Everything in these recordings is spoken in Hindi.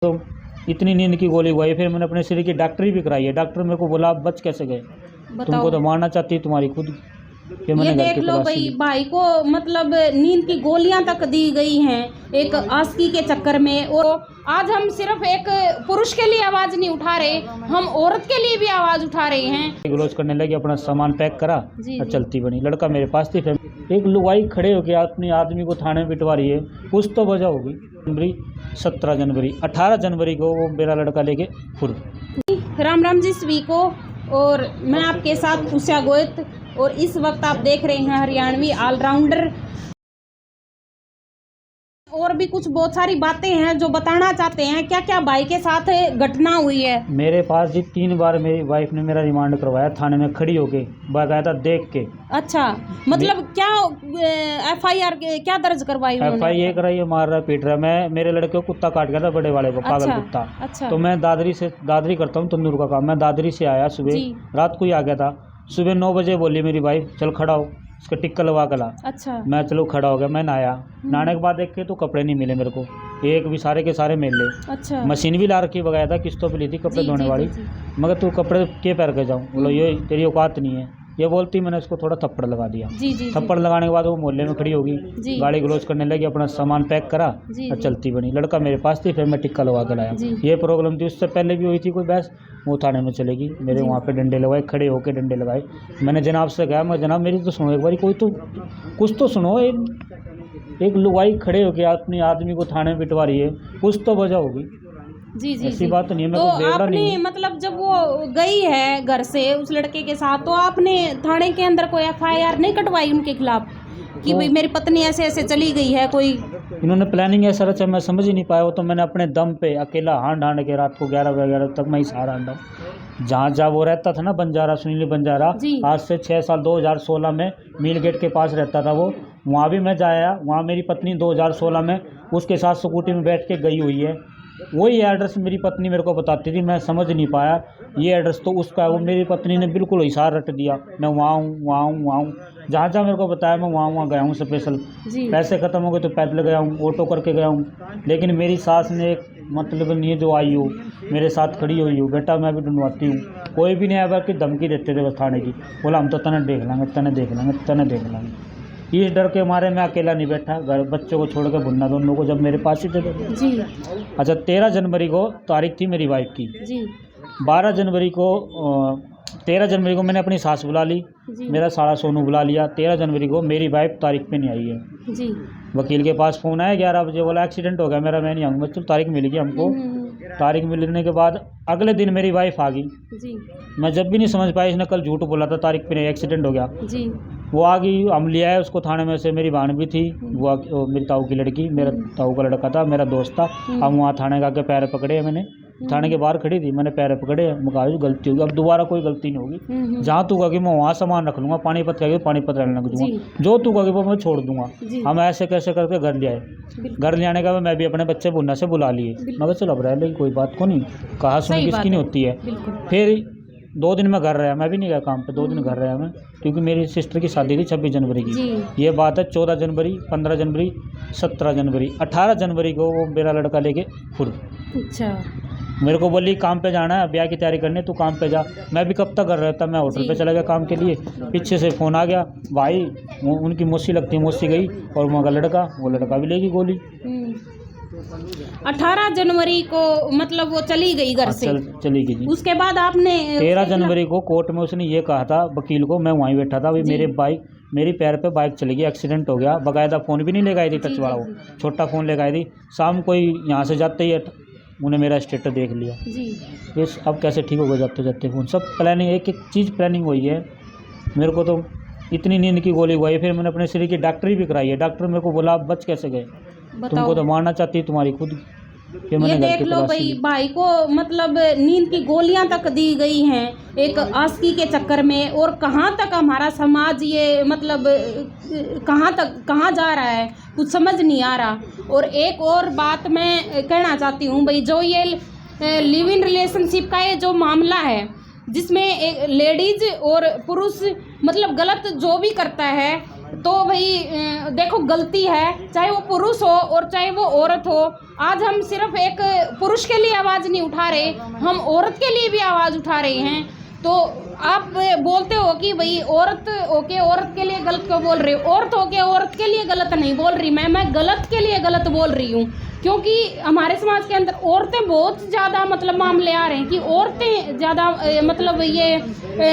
तो इतनी नींद की गोली हुई, फिर मैंने अपने शरीर की डॉक्टरी भी कराई है। डॉक्टर मेरे को बोला आप बच कैसे गए, तुमको तो मारना चाहती है तुम्हारी खुद। फिर ये मैंने घर देख की लो तलाशी भाई ली। को मतलब नींद की गोलियां तक दी गई हैं एक आस्की के चक्कर में। और आज हम सिर्फ एक पुरुष के लिए आवाज नहीं उठा रहे, हम औरत के लिए भी आवाज उठा रहे हैं। ग्लोज करने लगी, अपना सामान पैक करा जी, और जी। चलती बनी। लड़का मेरे पास थी, फिर एक लुगाई खड़े होके अपने आदमी को थाने में पिटवा रही है। कुछ तो वजह होगी। जनवरी 17 जनवरी 18 जनवरी को वो मेरा लड़का लेके फुर। राम राम जी सभी को, और मैं आपके साथ उषा गोयत, और इस वक्त आप देख रहे हैं हरियाणवी ऑलराउंडर। और भी कुछ बहुत सारी बातें हैं जो बताना चाहते हैं। क्या क्या भाई के साथ घटना हुई है? मेरे पास जी 3 बार मेरी वाइफ ने मेरा रिमांड करवाया थाने में खड़ी होके, बाकायदा देख के। अच्छा, मतलब क्या FIR क्या दर्ज करवाई उन्होंने? FI कराई है, मार रहा पीट रहा। मैं मेरे लड़के को कुत्ता काट गया था, बड़े वाले को, पागल अच्छा, कुत्ता। अच्छा। तो मैं दादरी करता हूँ तंदूर का काम। मैं दादरी से आया सुबह, जी। रात को ही आ गया था। सुबह 9 बजे बोली मेरी वाइफ चल खड़ा हो, उसका टिक्का लगा के ला। अच्छा। मैं चलो खड़ा हो गया। मैं नहाया, नहाने के बाद देख के तो कपड़े नहीं मिले मेरे को, एक भी, सारे के सारे मिल ले। अच्छा। मशीन भी ला रखी बकायदा, किस्तों पे ली थी कपड़े जी, धोने जी, वाली। जी, जी। मगर तू कपड़े के पैर के जाऊँ, बोलो ये तेरी औकात नहीं है। ये बोलती, मैंने उसको थोड़ा थप्पड़ लगा दिया। जी, जी, थप्पड़ लगाने के बाद वो मोहल्ले में खड़ी होगी, जी। गाड़ी ग्लोज करने लगी, अपना सामान पैक करा जी, और जी। चलती बनी। लड़का मेरे पास थी, फिर मैं टिक्का लगा कर लाया। जी। ये प्रॉब्लम थी, उससे पहले भी हुई थी कोई बहस, वो थाने में चलेगी। मेरे जी। वहाँ पे डंडे लगाए, खड़े होके डंडे लगाए। मैंने जनाब से कहा, मैं जनाब मेरी तो सुनो एक बारी, कोई तो कुछ तो सुनो। एक लुगाई खड़े होके अपने आदमी को थाने में पिटवा रही है, कुछ तो वजह होगी। जी, जी, ऐसी जी। बात नहीं है, मेरे तो को बेवड़ा आपने नहीं है। मतलब जब वो गई है घर से उस लड़के के साथ, तो आपने थाने के अंदर कोई FIR नहीं कटवाई उनके खिलाफ कि भाई मेरी पत्नी ऐसे ऐसे चली गई है? कोई इन्होंने प्लानिंग ऐसा रचा, मैं समझ ही नहीं पाया। वो तो मैंने अपने दम पे अकेला हांड के रात को 11 तक मैं ही सहारा हांडा। जहाँ वो रहता था ना, बंजारा, सुनील बंजारा, जी। आज से 6 साल 2016 में मील गेट के पास रहता था वो। वहाँ भी मैं जाया, वहाँ मेरी पत्नी 2016 में उसके साथ स्कूटी में बैठ के गई हुई है। वही एड्रेस मेरी पत्नी मेरे को बताती थी, मैं समझ नहीं पाया ये एड्रेस तो उसका है। वो मेरी पत्नी ने बिल्कुल इशारा रट दिया, मैं वहाँ हूँ, वहाँ हूँ, वहाँ हूँ। जहाँ जहाँ मेरे को बताया मैं वहाँ गया हूँ स्पेशल। जी। पैसे ख़त्म हो गए तो पैदल गया हूँ, ऑटो करके गया हूँ। लेकिन मेरी सास ने एक मतलब नहीं है, जो आई हो मेरे साथ खड़ी हुई हो, बेटा मैं भी ढूंढवाती हूँ। कोई भी नहीं आया, कि धमकी देते थे बस थाने की। बोला हम तो तने देख लेंगे, तने देख लेंगे, तने देख लेंगे। इस डर के मारे मैं अकेला नहीं बैठा, घर बच्चों को छोड़ के भुन्ना दोनों को जब मेरे पास ही थे। जी। अच्छा, 13 जनवरी को तारीख थी मेरी वाइफ की। जी। 12 जनवरी को 13 जनवरी को मैंने अपनी सास बुला ली, जी। मेरा साला सोनू बुला लिया। 13 जनवरी को मेरी वाइफ तारीख पे नहीं आई है। जी। वकील के पास फ़ोन आया 11 बजे, बोला एक्सीडेंट हो गया मेरा, मैं नहीं आऊँगा। चलो तारीख मिल गई हमको। तारीख मिलने के बाद अगले दिन मेरी वाइफ आ गई। जी। मैं जब भी नहीं समझ पाया, इसने कल झूठ बोला था, तारीख पे नहीं, एक्सीडेंट हो गया। जी। वो आ गई, हम ले आए उसको थाने में से। मेरी बहन भी थी, वो मेरी ताऊ की लड़की, मेरा ताऊ का लड़का था, मेरा दोस्त था। हम वहाँ थाने का के पैर पकड़े, मैंने थाने के बाहर खड़ी थी, मैंने पैर पकड़े, मैं कहा गलती होगी, अब दोबारा कोई गलती नहीं होगी। जहाँ तू कहेगी मैं वहाँ सामान रख लूँगा, पानीपत कहेगी पानीपत रहने लग दूँगा, जो तू कहेगी वो मैं छोड़ दूँगा। हम ऐसे कैसे करके घर ले आए। घर ले आने का मैं भी अपने बच्चे बुन्ना से बुला लिए, मगर चलो अब रह लेगी, कोई बात को नहीं, कहा सुनी किसकी नहीं होती है। फिर 2 दिन मैं घर रहा, मैं भी नहीं गया काम पे, 2 दिन घर रहा मैं, क्योंकि मेरी सिस्टर की शादी थी 26 जनवरी की। ये बात है 14 जनवरी, 15 जनवरी, 17 जनवरी, 18 जनवरी को वो मेरा लड़का लेके फुर। अच्छा। मेरे को बोली काम पे जाना है, ब्याह की तैयारी करनी है, तू काम पे जा। मैं भी कब तक घर रहता, मैं होटल पे चला गया काम के लिए। पीछे से फ़ोन आ गया, भाई उनकी मौसी लगती है, मौसी गई और वहाँ का लड़का, वो लड़का भी लेगी गोली। 18 जनवरी को मतलब वो चली गई घर से? चली गई जी। उसके बाद आपने 13 जनवरी को कोर्ट में उसने ये कहा था वकील को, मैं वहीं बैठा था, भाई मेरी पैर पे बाइक चली गई, एक्सीडेंट हो गया। बाकायदा फ़ोन भी नहीं ले गई थी, टच वाला, वो छोटा फ़ोन ले गई थी। शाम को ही यहाँ से जाते ही उन्हें मेरा स्टेटस देख लिया जी। बस अब कैसे ठीक होगा, जाते जाते फ़ोन सब प्लानिंग, एक एक चीज़ प्लानिंग हुई है। मेरे को तो इतनी नींद की गोली हुई, फिर मैंने अपने शरीर की डॉक्टरी भी कराई है। डॉक्टर मेरे को बोला आप बच कैसे गए, तुमको तो मारना चाहती है तुम्हारी खुद। ये देख लो भाई को मतलब नींद की गोलियां तक दी गई हैं एक आस्की के चक्कर में। और कहाँ तक हमारा समाज ये मतलब कहाँ जा रहा है, कुछ समझ नहीं आ रहा। और एक और बात मैं कहना चाहती हूँ भाई, जो ये लिव इन रिलेशनशिप का ये जो मामला है, जिसमें एक लेडीज और पुरुष मतलब गलत जो भी करता है, तो भाई देखो गलती है, चाहे वो पुरुष हो और चाहे वो औरत हो। आज हम सिर्फ एक पुरुष के लिए आवाज़ नहीं उठा रहे, हम औरत के लिए भी आवाज़ उठा रहे हैं। तो आप बोलते हो कि भाई औरत होके औरत के लिए गलत क्यों बोल रही हो? औरत होके औरत के लिए गलत नहीं बोल रही मैं गलत के लिए गलत बोल रही हूँ। क्योंकि हमारे समाज के अंदर औरतें बहुत ज़्यादा मतलब मामले आ रहे हैं कि औरतें ज़्यादा मतलब ये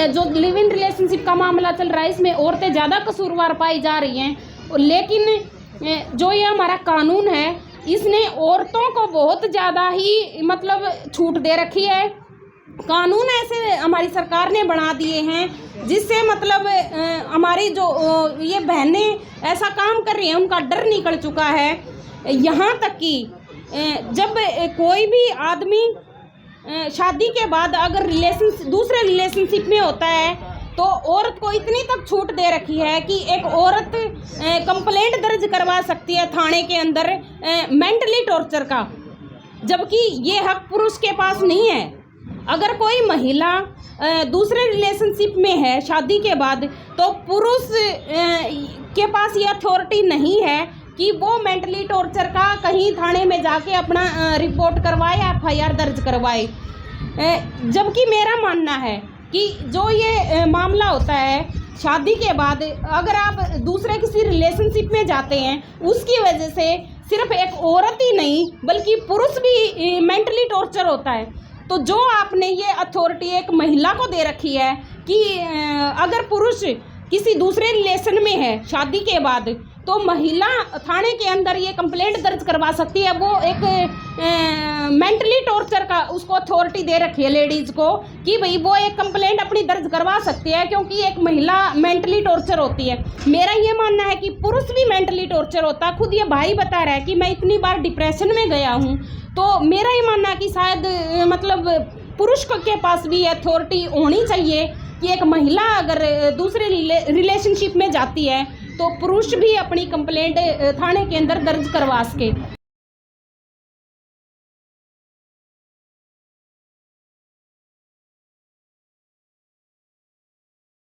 जो लिव इन रिलेशनशिप का मामला चल रहा है इसमें औरतें ज़्यादा कसूरवार पाई जा रही हैं। लेकिन जो ये हमारा कानून है इसने औरतों को बहुत ज़्यादा ही मतलब छूट दे रखी है। कानून ऐसे हमारी सरकार ने बना दिए हैं जिससे मतलब हमारी जो ये बहनें ऐसा काम कर रही हैं उनका डर निकल चुका है। यहाँ तक कि जब कोई भी आदमी शादी के बाद अगर दूसरे रिलेशनशिप में होता है तो औरत को इतनी तक छूट दे रखी है कि एक औरत कंप्लेंट दर्ज करवा सकती है थाने के अंदर मेंटली टॉर्चर का, जबकि ये हक पुरुष के पास नहीं है। अगर कोई महिला दूसरे रिलेशनशिप में है शादी के बाद तो पुरुष के पास ये अथॉरिटी नहीं है कि वो मेंटली टॉर्चर का कहीं थाने में जाके अपना रिपोर्ट करवाए, FIR दर्ज करवाए। जबकि मेरा मानना है कि जो ये मामला होता है शादी के बाद अगर आप दूसरे किसी रिलेशनशिप में जाते हैं उसकी वजह से सिर्फ एक औरत ही नहीं बल्कि पुरुष भी मेंटली टॉर्चर होता है। तो जो आपने ये अथॉरिटी एक महिला को दे रखी है कि अगर पुरुष किसी दूसरे रिलेशन में है शादी के बाद तो महिला थाने के अंदर ये कंप्लेंट दर्ज करवा सकती है। वो एक मेंटली टॉर्चर का उसको अथॉरिटी दे रखी है लेडीज़ को कि भाई वो एक कंप्लेंट अपनी दर्ज करवा सकती है क्योंकि एक महिला मेंटली टॉर्चर होती है। मेरा ये मानना है कि पुरुष भी मेंटली टॉर्चर होता है। खुद ये भाई बता रहा है कि मैं इतनी बार डिप्रेशन में गया हूँ। तो मेरा ये मानना है कि शायद मतलब पुरुष के पास भी अथॉरिटी होनी चाहिए कि एक महिला अगर दूसरे रिलेशनशिप में जाती है तो पुरुष भी अपनी कंप्लेंट थाने के अंदर दर्ज करवा सके।